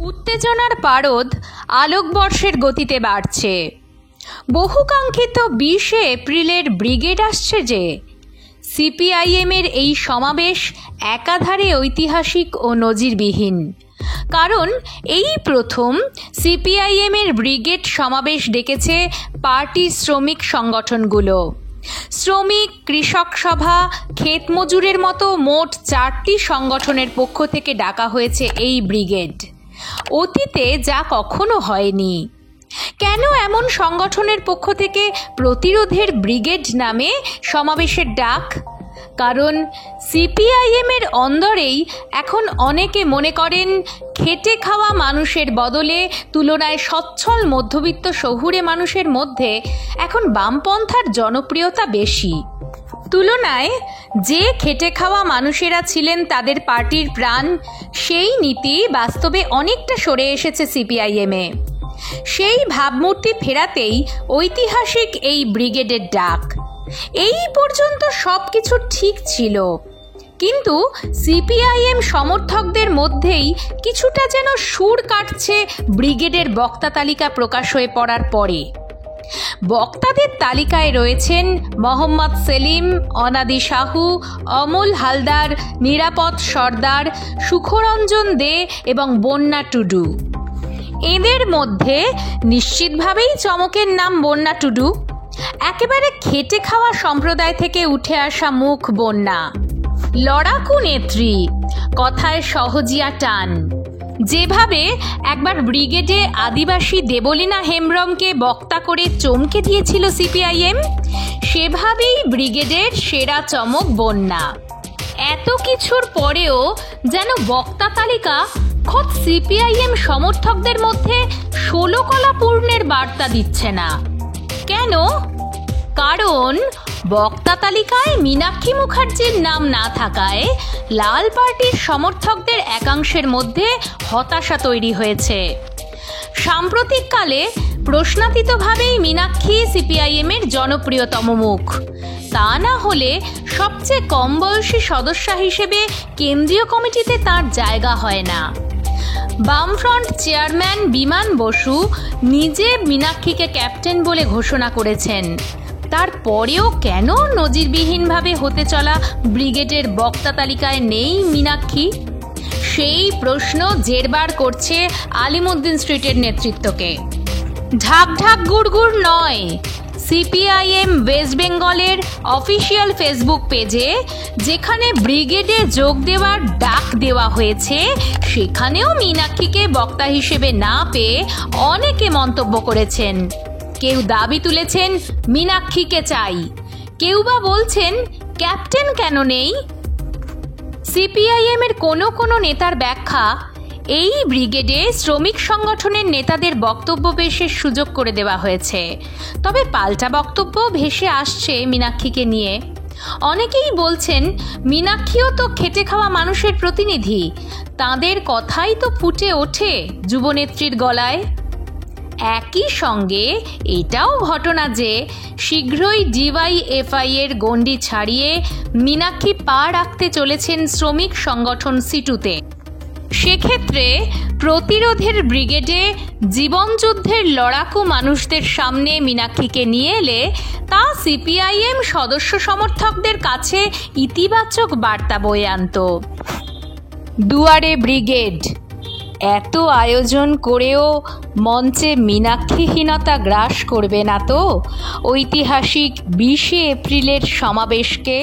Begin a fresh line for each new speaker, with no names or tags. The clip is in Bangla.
উত্তেজনার পারদ আলোকবর্ষের গতিতে বাড়ছে। বহুকাঙ্ক্ষিত 20 এপ্রিলের ব্রিগেড আসছে যে। সিপিআইএমের এই সমাবেশ একাধারে ঐতিহাসিক ও নজিরবিহীন। কারণ এই প্রথম সিপিআইএমের ব্রিগেড সমাবেশ ডেকেছে পার্টির শ্রমিক সংগঠনগুলো। শ্রমিক, কৃষক সভা, ক্ষেত মজুরের মতো মোট 4টি সংগঠনের পক্ষ থেকে ডাকা হয়েছে এই ব্রিগেড। অতীতে যা কখনো হয়নি। কেন এমন সংগঠনের পক্ষ থেকে প্রতিরোধের ব্রিগেড নামে সমাবেশের ডাক? কারণ সিপিআইএমের অন্দরেই এখন অনেকে মনে করেন খেটে খাওয়া মানুষের বদলে তুলনায় সচ্ছল মধ্যবিত্ত শহুরে মানুষের মধ্যে এখন বামপন্থার জনপ্রিয়তা বেশি। তুলনায় যে খেটে খাওয়া মানুষেরা ছিলেন তাদের পার্টির প্রাণ, সেই নীতি বাস্তবে অনেকটা সরে এসেছে সিপিআইএমে। সেই ভাবমূর্তি ফেরাতেই ঐতিহাসিক এই ব্রিগেডের ডাক। এই পর্যন্ত সব কিছু ঠিক ছিল, কিন্তু সিপিআইএম সমর্থকদের মধ্যেই কিছুটা যেন সুর কাটছে ব্রিগেডের বক্তা তালিকা প্রকাশ হয়ে পড়ার পরে। বক্তাদের তালিকায় রয়েছেন মোহাম্মদ সেলিম, অনাদি সাহু, অমল হালদার, নিরাপদ সর্দার, সুখরঞ্জন দে এবং বন্যা টুডু। এদের মধ্যে নিশ্চিতভাবেই চমকের নাম বন্যা টুডু। একেবারে খেটে খাওয়া সম্প্রদায় থেকে উঠে আসা মুখ বন্যা। লড়াকু নেত্রী, কথায় সহজিয়া টান। যেভাবে একবার ব্রিগেডে আদিবাসী দেবলীনা হেমব্রমকে বক্তা করে চমকে দিয়েছিল সিপিআইএম, সেভাবেই ব্রিগেডের সেরা চমক বন্যা। এত কিছুর পরেও যেন বক্তা তালিকা খোদ সিপিআইএম সমর্থকদের মধ্যে 16 কলা পূর্ণের বার্তা দিচ্ছে না। কেন? কারণ বক্তা তালিকায় মীনাক্ষী মুখার্জির নাম না থাকায় লাল পার্টির সমর্থকদের একাংশের মধ্যে হতাশা তৈরি হয়েছে। সাম্প্রতিককালে প্রশ্নাতীতভাবেই মীনাক্ষী সিপিআইএমের জনপ্রিয়তম মুখ। তা না হলে সবচেয়ে কম বয়সী সদস্য হিসেবে কেন্দ্রীয় কমিটিতে তার জায়গা হয় না। বামফ্রন্ট চেয়ারম্যান বিমান বসু নিজে মীনাক্ষীকে ক্যাপ্টেন বলে ঘোষণা করেছেন। তারপরেও কেন নজিরবিহীনভাবে হতে চলা ব্রিগেডের বক্তা তালিকায় নেই মীনাক্ষী? সেই প্রশ্ন জেরবার করছে আলিমুদ্দিন স্ট্রিটের নেতৃত্বকে। ঢাক ঢাক গুড়গুড় নয়, সিপিআইএম ওয়েস্ট বেঙ্গলের অফিসিয়াল ফেসবুক পেজে যেখানে ব্রিগেডে যোগ দেওয়ার ডাক দেওয়া হয়েছে, সেখানেও মীনাক্ষীকে বক্তা হিসেবে না পেয়ে অনেকে মন্তব্য করেছেন। কেউ দাবি তুলেছেন মীনাক্ষীকে চাই, কেউ বা বলছেন ক্যাপ্টেন কেন নেই। সিপিআইএমের কোনো কোনো নেতার ব্যাখ্যা, এই ব্রিগেডে শ্রমিক সংগঠনের নেতাদের বক্তব্য পেশের সুযোগ করে দেওয়া হয়েছে। তবে পাল্টা বক্তব্য ভেসে আসছে মীনাক্ষীকে নিয়ে। অনেকেই বলছেন মীনাক্ষীও তো খেটে খাওয়া মানুষের প্রতিনিধি, তাদের কথাই তো ফুটে ওঠে যুবনেত্রীর গলায়। একই সঙ্গে এটাও ঘটনা যে শীঘ্রই ডিওয়াইএফআই এর গণ্ডি ছাড়িয়ে মীনাক্ষী পা রাখতে চলেছেন শ্রমিক সংগঠন সিটুতে। সেক্ষেত্রে প্রতিরোধের ব্রিগেডে জীবনযুদ্ধের লড়াকু মানুষদের সামনে মীনাক্ষীকে নিয়ে এলে তা সিপিআইএম সদস্য সমর্থকদের কাছে ইতিবাচক বার্তা বয়ে আনত। দুয়ারে ব্রিগেড, এত আয়োজন করেও মঞ্চে মীনাক্ষীহীনতা গ্রাস করবে না তো ঐতিহাসিক 20 এপ্রিলের সমাবেশকে?